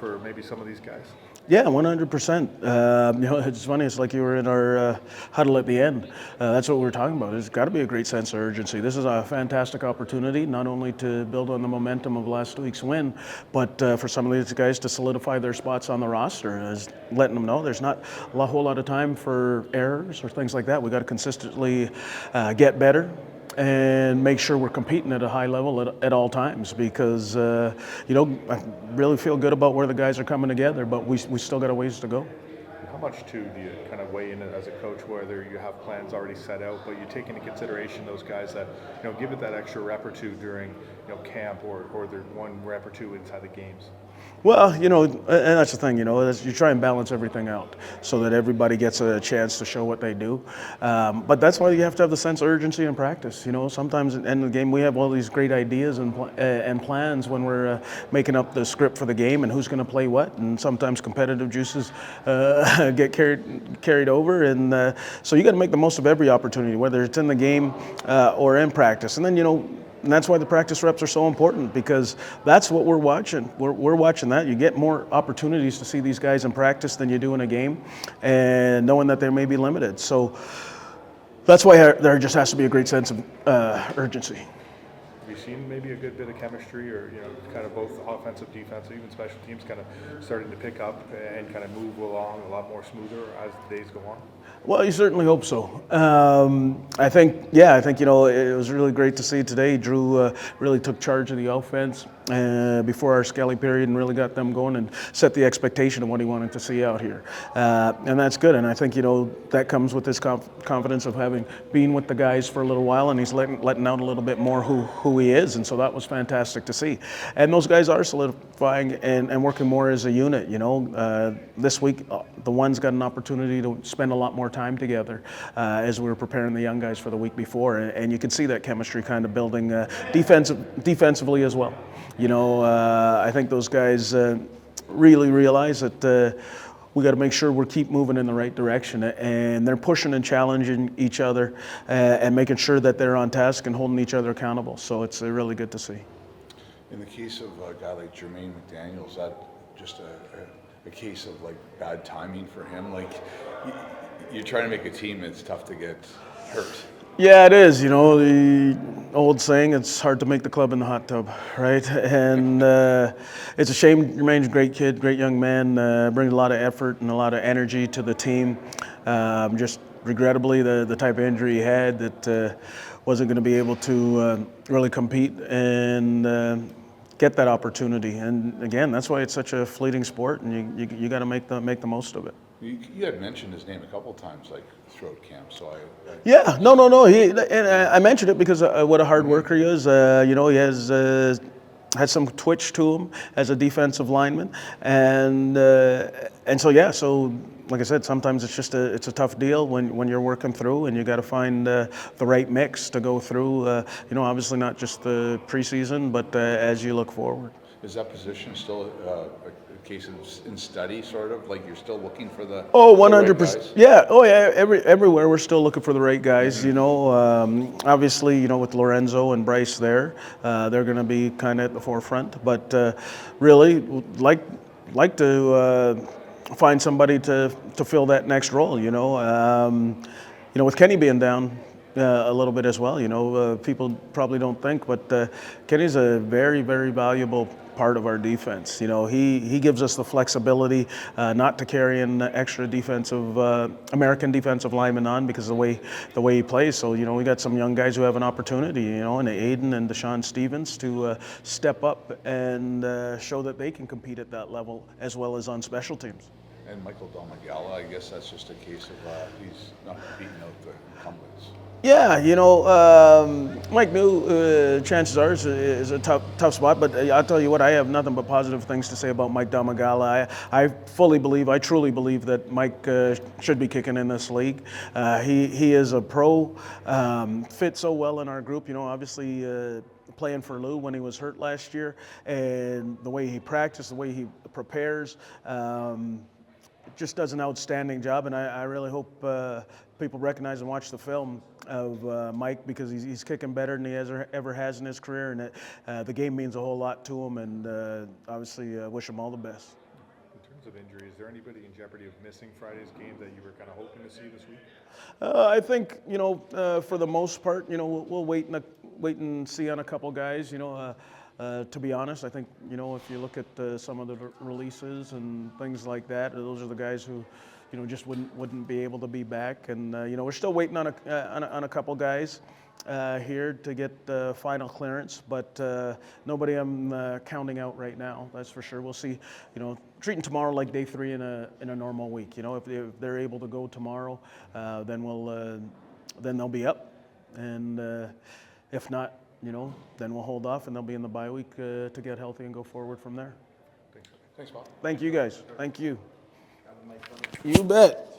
for maybe some of these guys? Yeah, 100%. It's funny. It's like you were in our huddle at the end. That's what we were talking about. There's got to be a great sense of urgency. This is a fantastic opportunity, not only to build on the momentum of last week's win, but for some of these guys to solidify their spots on the roster. As letting them know there's not a whole lot of time for errors or things like that. We got to consistently get better and make sure we're competing at a high level at all times, because I really feel good about where the guys are coming together, but we still got a ways to go. How much too do you kind of weigh in as a coach, whether you have plans already set out, but you take into consideration those guys that give it that extra rep or two during camp, or their one rep or two inside the games? Well, and that's the thing, you try and balance everything out so that everybody gets a chance to show what they do. But that's why you have to have the sense of urgency in practice. Sometimes in the game we have all these great ideas and plans when we're making up the script for the game and who's going to play what, and sometimes competitive juices get carried over, and so you got to make the most of every opportunity, whether it's in the game or in practice. And then and that's why the practice reps are so important, because that's what we're watching. We're watching that. You get more opportunities to see these guys in practice than you do in a game, and knowing that they may be limited. So that's why there just has to be a great sense of urgency. Have you seen maybe a good bit of chemistry, or kind of both offensive, defensive, even special teams kind of starting to pick up and kind of move along a lot more smoother as the days go on? Well, you certainly hope so. I think it was really great to see today. Drew really took charge of the offense before our Skelly period and really got them going and set the expectation of what he wanted to see out here. And that's good. And I think, that comes with this confidence of having been with the guys for a little while, and he's letting out a little bit more who he is. And so that was fantastic to see. And those guys are solidifying and working more as a unit. This week, the ones got an opportunity to spend a lot more time together as we were preparing the young guys for the week before, and you could see that chemistry kind of building defensively as well. I think those guys really realize that we got to make sure we keep moving in the right direction, and they're pushing and challenging each other and making sure that they're on task and holding each other accountable. So it's really good to see. In the case of a guy like Jermaine McDaniel, is that just a case of like bad timing for him? Like, you're trying to make a team, it's tough to get hurt. Yeah, it is. The old saying, it's hard to make the club in the hot tub, right? And it's a shame. Jermaine's a great kid, great young man, brings a lot of effort and a lot of energy to the team. Just regrettably, the type of injury he had that wasn't going to be able to really compete and get that opportunity. And again, that's why it's such a fleeting sport, and you got to make the most of it. You had mentioned his name a couple of times, like throughout camp. So Yeah, no. I mentioned it because what a hard worker he is. He has some twitch to him as a defensive lineman, and so like I said, sometimes it's a tough deal when you're working through, and you got to find the right mix to go through. Obviously not just the preseason, but as you look forward. Is that position still a case of in study, sort of? Like you're still looking for the 100%. Right, yeah. Oh yeah. Everywhere we're still looking for the right guys. Obviously, with Lorenzo and Bryce there, they're going to be kind of at the forefront. But really, like to find somebody to fill that next role. With Kenny being down a little bit as well. People probably don't think, but Kenny's a very, very valuable part of our defense. He gives us the flexibility not to carry an extra American defensive lineman on because of the way he plays. So we got some young guys who have an opportunity, and Aiden and Deshaun Stevens to step up and show that they can compete at that level as well as on special teams. And Michael Domagala, I guess that's just a case of he's not beating out the incumbents. Yeah, Mike New, chances are, is a tough spot, but I'll tell you what, I have nothing but positive things to say about Mike Domagala. I truly believe that Mike should be kicking in this league. He is a pro, fits so well in our group, obviously playing for Lou when he was hurt last year, and the way he practices, the way he prepares, just does an outstanding job, and I really hope people recognize and watch the film of Mike, because he's kicking better than he ever has in his career, and the game means a whole lot to him, and obviously wish him all the best. In terms of injury, is there anybody in jeopardy of missing Friday's game that you were kind of hoping to see this week? I think for the most part, we'll wait and see on a couple guys. To be honest, I think if you look at some of the releases and things like that, those are the guys who just wouldn't be able to be back. And we're still waiting on a couple guys here to get final clearance, but nobody I'm counting out right now. That's for sure. We'll see. Treating tomorrow like day 3 in a normal week. If they're able to go tomorrow, then they'll be up, and if not, then we'll hold off and they'll be in the bye week to get healthy and go forward from there. Thanks, Bob. Thank you guys. Thank you. You bet.